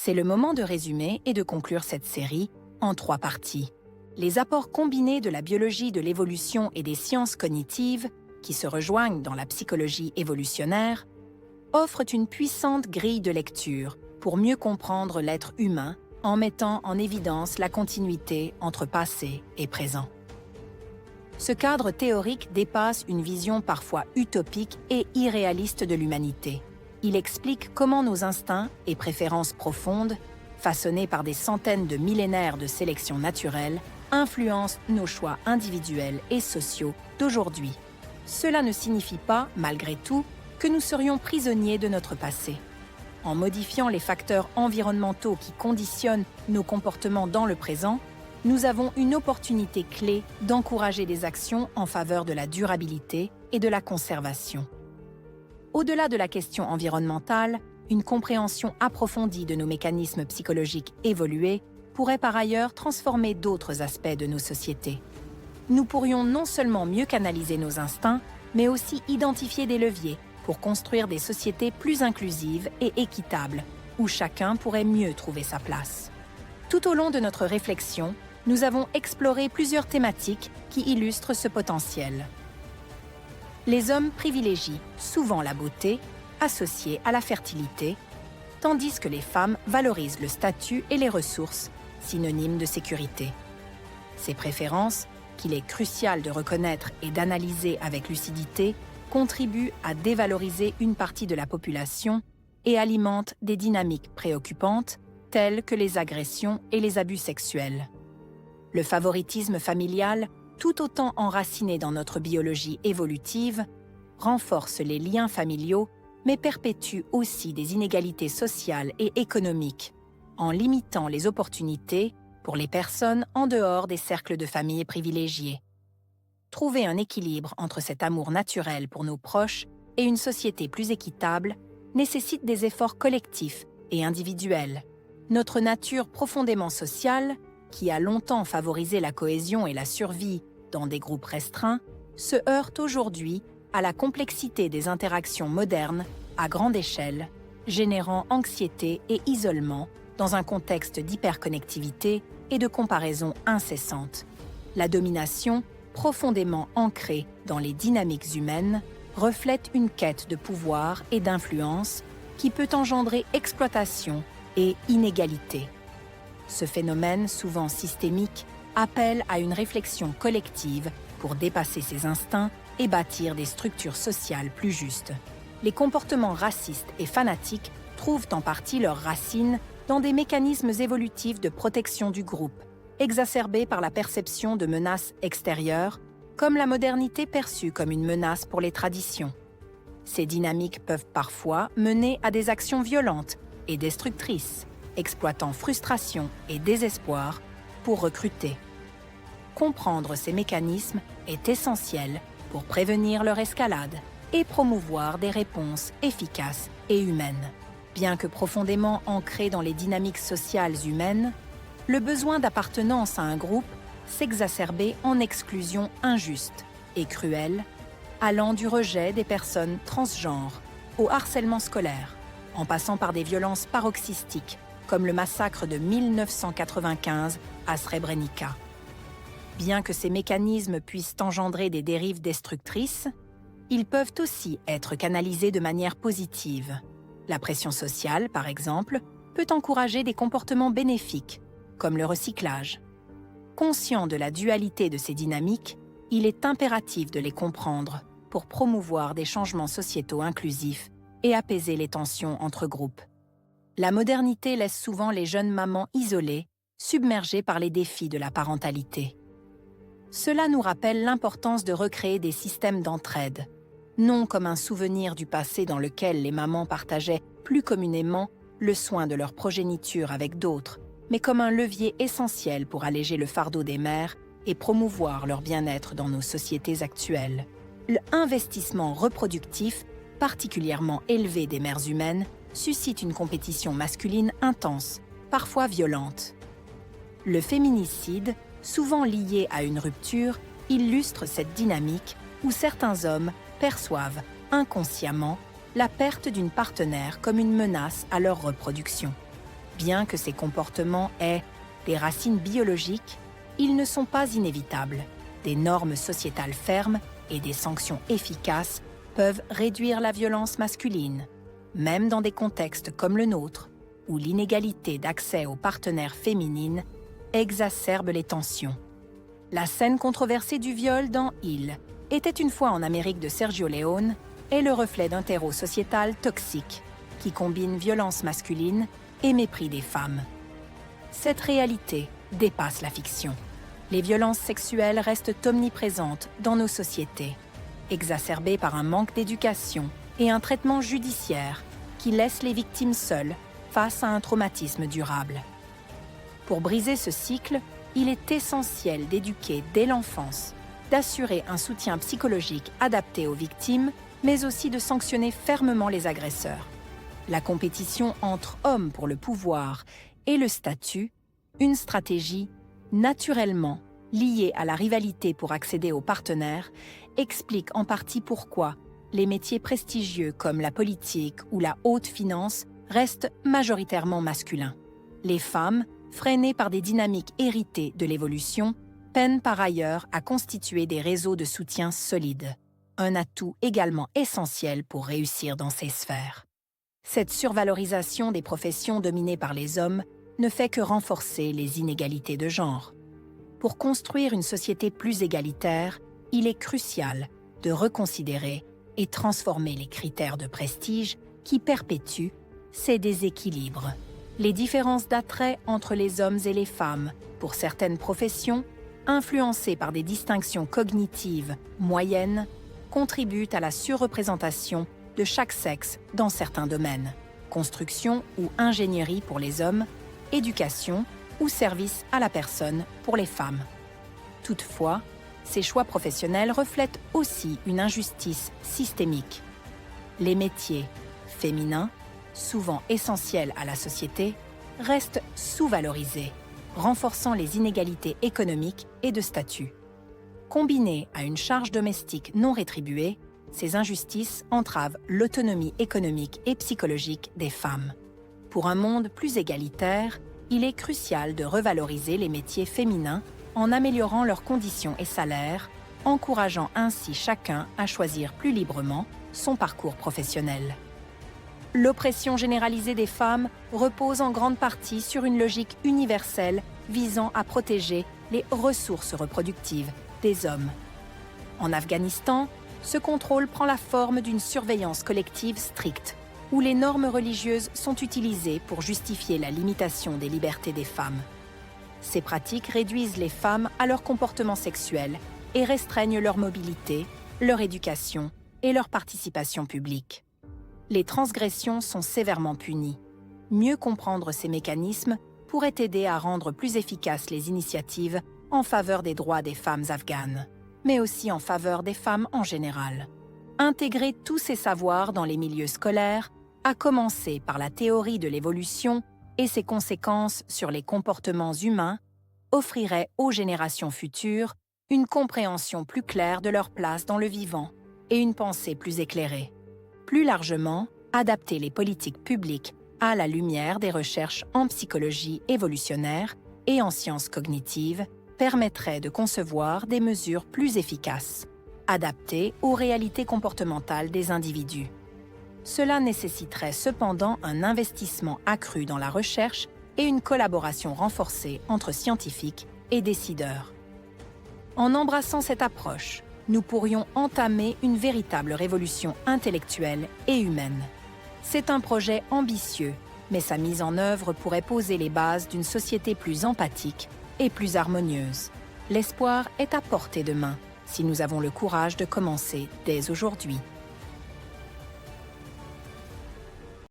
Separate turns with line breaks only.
C'est le moment de résumer et de conclure cette série en 3 parties. Les apports combinés de la biologie de l'évolution et des sciences cognitives, qui se rejoignent dans la psychologie évolutionnaire, offrent une puissante grille de lecture pour mieux comprendre l'être humain en mettant en évidence la continuité entre passé et présent. Ce cadre théorique dépasse une vision parfois utopique et irréaliste de l'humanité. Il explique comment nos instincts et préférences profondes, façonnés par des centaines de millénaires de sélection naturelle, influencent nos choix individuels et sociaux d'aujourd'hui. Cela ne signifie pas, malgré tout, que nous serions prisonniers de notre passé. En modifiant les facteurs environnementaux qui conditionnent nos comportements dans le présent, nous avons une opportunité clé d'encourager des actions en faveur de la durabilité et de la conservation. Au-delà de la question environnementale, une compréhension approfondie de nos mécanismes psychologiques évolués pourrait par ailleurs transformer d'autres aspects de nos sociétés. Nous pourrions non seulement mieux canaliser nos instincts, mais aussi identifier des leviers pour construire des sociétés plus inclusives et équitables, où chacun pourrait mieux trouver sa place. Tout au long de notre réflexion, nous avons exploré plusieurs thématiques qui illustrent ce potentiel. Les hommes privilégient souvent la beauté, associée à la fertilité, tandis que les femmes valorisent le statut et les ressources, synonymes de sécurité. Ces préférences, qu'il est crucial de reconnaître et d'analyser avec lucidité, contribuent à dévaloriser une partie de la population et alimentent des dynamiques préoccupantes, telles que les agressions et les abus sexuels. Le favoritisme familial, tout autant enraciné dans notre biologie évolutive, renforce les liens familiaux, mais perpétue aussi des inégalités sociales et économiques, en limitant les opportunités pour les personnes en dehors des cercles de famille privilégiés. Trouver un équilibre entre cet amour naturel pour nos proches et une société plus équitable nécessite des efforts collectifs et individuels. Notre nature profondément sociale, qui a longtemps favorisé la cohésion et la survie dans des groupes restreints, se heurte aujourd'hui à la complexité des interactions modernes à grande échelle, générant anxiété et isolement dans un contexte d'hyperconnectivité et de comparaison incessante. La domination, profondément ancrée dans les dynamiques humaines, reflète une quête de pouvoir et d'influence qui peut engendrer exploitation et inégalité. Ce phénomène, souvent systémique, appelle à une réflexion collective pour dépasser ses instincts et bâtir des structures sociales plus justes. Les comportements racistes et fanatiques trouvent en partie leurs racines dans des mécanismes évolutifs de protection du groupe, exacerbés par la perception de menaces extérieures, comme la modernité perçue comme une menace pour les traditions. Ces dynamiques peuvent parfois mener à des actions violentes et destructrices, exploitant frustration et désespoir pour recruter. Comprendre ces mécanismes est essentiel pour prévenir leur escalade et promouvoir des réponses efficaces et humaines. Bien que profondément ancré dans les dynamiques sociales humaines, le besoin d'appartenance à un groupe s'exacerbait en exclusion injuste et cruelle, allant du rejet des personnes transgenres au harcèlement scolaire, en passant par des violences paroxystiques comme le massacre de 1995 à Srebrenica. Bien que ces mécanismes puissent engendrer des dérives destructrices, ils peuvent aussi être canalisés de manière positive. La pression sociale, par exemple, peut encourager des comportements bénéfiques, comme le recyclage. Conscient de la dualité de ces dynamiques, il est impératif de les comprendre pour promouvoir des changements sociétaux inclusifs et apaiser les tensions entre groupes. La modernité laisse souvent les jeunes mamans isolées, submergées par les défis de la parentalité. Cela nous rappelle l'importance de recréer des systèmes d'entraide, non comme un souvenir du passé dans lequel les mamans partageaient plus communément le soin de leur progéniture avec d'autres, mais comme un levier essentiel pour alléger le fardeau des mères et promouvoir leur bien-être dans nos sociétés actuelles. L'investissement reproductif, particulièrement élevé des mères humaines, suscite une compétition masculine intense, parfois violente. Le féminicide, souvent lié à une rupture, illustre cette dynamique où certains hommes perçoivent inconsciemment la perte d'une partenaire comme une menace à leur reproduction. Bien que ces comportements aient des racines biologiques, ils ne sont pas inévitables. Des normes sociétales fermes et des sanctions efficaces peuvent réduire la violence masculine, même dans des contextes comme le nôtre, où l'inégalité d'accès aux partenaires féminines exacerbe les tensions. La scène controversée du viol dans Il était une fois en Amérique de Sergio Leone est le reflet d'un terreau sociétal toxique qui combine violence masculine et mépris des femmes. Cette réalité dépasse la fiction. Les violences sexuelles restent omniprésentes dans nos sociétés, exacerbées par un manque d'éducation et un traitement judiciaire qui laisse les victimes seules face à un traumatisme durable. Pour briser ce cycle, il est essentiel d'éduquer dès l'enfance, d'assurer un soutien psychologique adapté aux victimes, mais aussi de sanctionner fermement les agresseurs. La compétition entre hommes pour le pouvoir et le statut, une stratégie naturellement liée à la rivalité pour accéder aux partenaires, explique en partie pourquoi les métiers prestigieux comme la politique ou la haute finance restent majoritairement masculins. Les femmes, freinées par des dynamiques héritées de l'évolution, peinent par ailleurs à constituer des réseaux de soutien solides, un atout également essentiel pour réussir dans ces sphères. Cette survalorisation des professions dominées par les hommes ne fait que renforcer les inégalités de genre. Pour construire une société plus égalitaire, il est crucial de reconsidérer et transformer les critères de prestige qui perpétuent ces déséquilibres. Les différences d'attrait entre les hommes et les femmes, pour certaines professions, influencées par des distinctions cognitives moyennes, contribuent à la surreprésentation de chaque sexe dans certains domaines, construction ou ingénierie pour les hommes, éducation ou service à la personne pour les femmes. Toutefois, ces choix professionnels reflètent aussi une injustice systémique. Les métiers féminins, souvent essentiels à la société, restent sous-valorisés, renforçant les inégalités économiques et de statut. Combinées à une charge domestique non rétribuée, ces injustices entravent l'autonomie économique et psychologique des femmes. Pour un monde plus égalitaire, il est crucial de revaloriser les métiers féminins en améliorant leurs conditions et salaires, encourageant ainsi chacun à choisir plus librement son parcours professionnel. L'oppression généralisée des femmes repose en grande partie sur une logique universelle visant à protéger les ressources reproductives des hommes. En Afghanistan, ce contrôle prend la forme d'une surveillance collective stricte, où les normes religieuses sont utilisées pour justifier la limitation des libertés des femmes. Ces pratiques réduisent les femmes à leur comportement sexuel et restreignent leur mobilité, leur éducation et leur participation publique. Les transgressions sont sévèrement punies. Mieux comprendre ces mécanismes pourrait aider à rendre plus efficaces les initiatives en faveur des droits des femmes afghanes, mais aussi en faveur des femmes en général. Intégrer tous ces savoirs dans les milieux scolaires, à commencer par la théorie de l'évolution et ses conséquences sur les comportements humains, offrirait aux générations futures une compréhension plus claire de leur place dans le vivant et une pensée plus éclairée. Plus largement, adapter les politiques publiques à la lumière des recherches en psychologie évolutionnaire et en sciences cognitives permettrait de concevoir des mesures plus efficaces, adaptées aux réalités comportementales des individus. Cela nécessiterait cependant un investissement accru dans la recherche et une collaboration renforcée entre scientifiques et décideurs. En embrassant cette approche, nous pourrions entamer une véritable révolution intellectuelle et humaine. C'est un projet ambitieux, mais sa mise en œuvre pourrait poser les bases d'une société plus empathique et plus harmonieuse. L'espoir est à portée de main si nous avons le courage de commencer dès aujourd'hui.